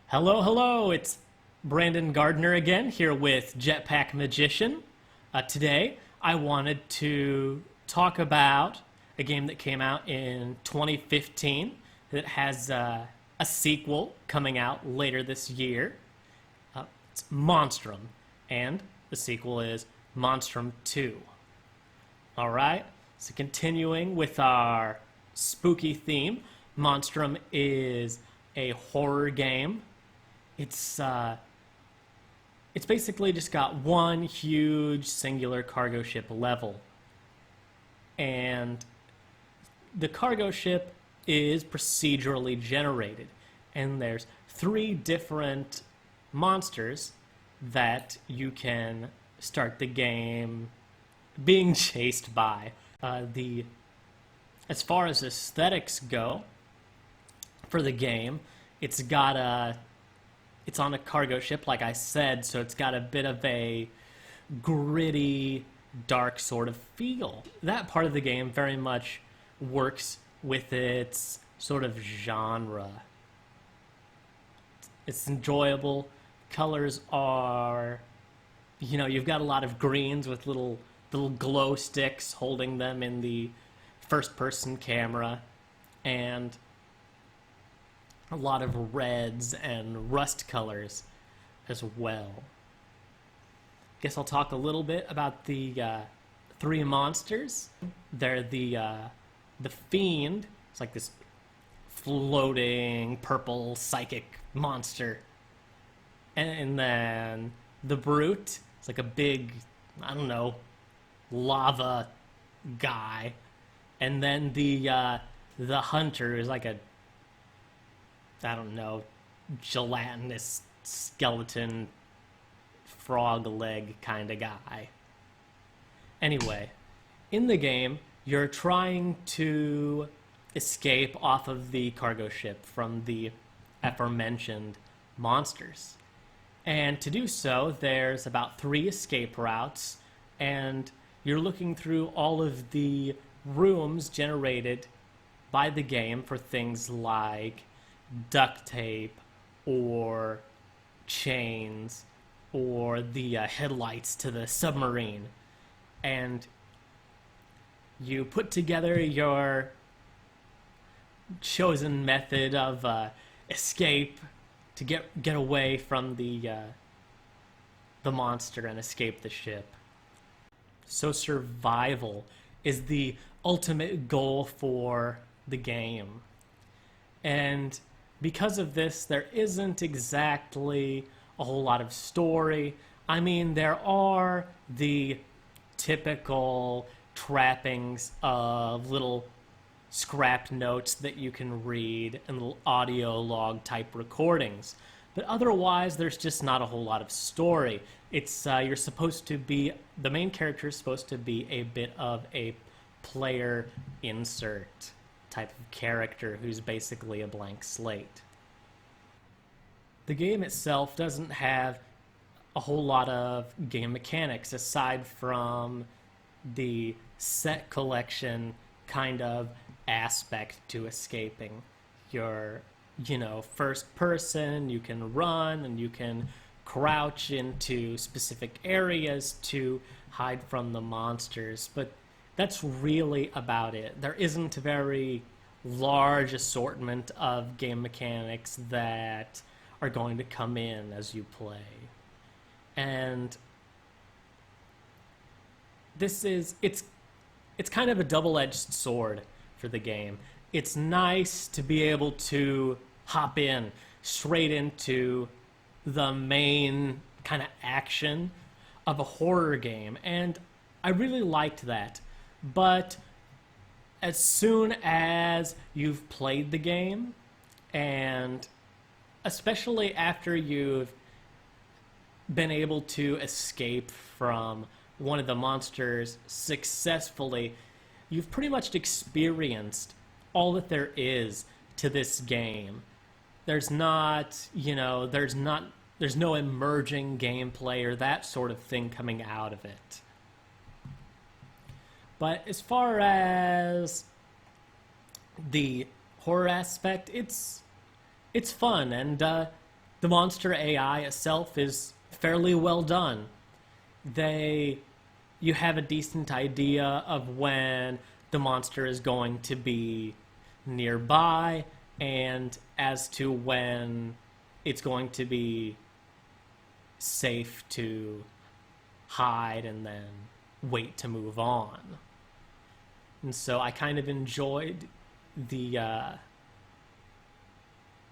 Hello, hello, it's Brandon Gardner again here with Jetpack Magician. Today, I wanted to talk about a game that came out in 2015 that has a sequel coming out later this year. It's Monstrum, and the sequel is Monstrum 2. Alright, so continuing with our spooky theme, Monstrum is a horror game. It's basically just got one huge singular cargo ship level. And the cargo ship is procedurally generated. And there's 3 different monsters that you can start the game being chased by. As far as aesthetics go for the game, it's on a cargo ship, like I said, so it's got a bit of a gritty, dark sort of feel. That part of the game very much works with its sort of genre. It's enjoyable. Colors are, you've got a lot of greens with little glow sticks holding them in the first-person camera, and a lot of reds and rust colors as well. Guess I'll talk a little bit about the 3 monsters. They're the Fiend. It's like this floating purple psychic monster. And then the Brute. It's like a big, lava guy. And then the Hunter is like a gelatinous skeleton frog leg kind of guy. Anyway, in the game, you're trying to escape off of the cargo ship from the aforementioned monsters. And to do so, there's about 3 escape routes, and you're looking through all of the rooms generated by the game for things like duct tape or chains or the headlights to the submarine, and you put together your chosen method of escape to get away from the monster and escape the ship. So survival is the ultimate goal for the game, and because of this, there isn't exactly a whole lot of story. I mean, there are the typical trappings of little scrap notes that you can read and little audio log type recordings. But otherwise, there's just not a whole lot of story. It's you're supposed to be, the main character is supposed to be a bit of a player insert type of character who's basically a blank slate. The game itself doesn't have a whole lot of game mechanics aside from the set collection kind of aspect to escaping. You're, first person, you can run and you can crouch into specific areas to hide from the monsters, but that's really about it. There isn't a very large assortment of game mechanics that are going to come in as you play. And it's kind of a double-edged sword for the game. It's nice to be able to hop in straight into the main kind of action of a horror game, and I really liked that. But as soon as you've played the game, and especially after you've been able to escape from one of the monsters successfully, you've pretty much experienced all that there is to this game. There's not, there's no emerging gameplay or that sort of thing coming out of it. But as far as the horror aspect, it's fun, and the monster AI itself is fairly well done. You have a decent idea of when the monster is going to be nearby, and as to when it's going to be safe to hide and then wait to move on. And so I kind of enjoyed the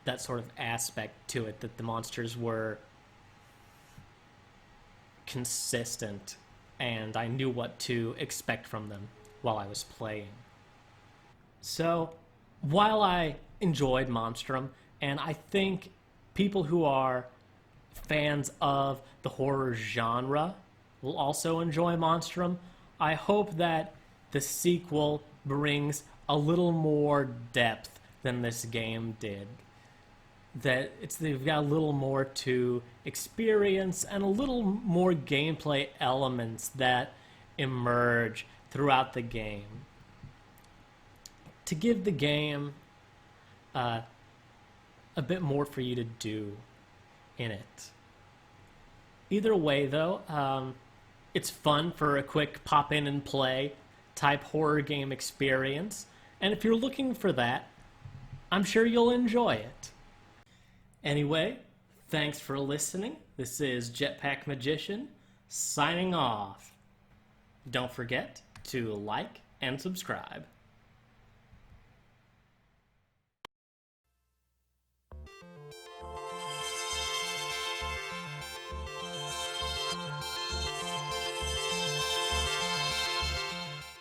that sort of aspect to it, that the monsters were consistent and I knew what to expect from them while I was playing. So while I enjoyed Monstrum, and I think people who are fans of the horror genre will also enjoy Monstrum, I hope that the sequel brings a little more depth than this game did. That they've got a little more to experience and a little more gameplay elements that emerge throughout the game to give the game a bit more for you to do in it. Either way, though, it's fun for a quick pop in and play type horror game experience, and if you're looking for that, I'm sure you'll enjoy it. Anyway, thanks for listening. This is Jetpack Magician signing off. Don't forget to like and subscribe.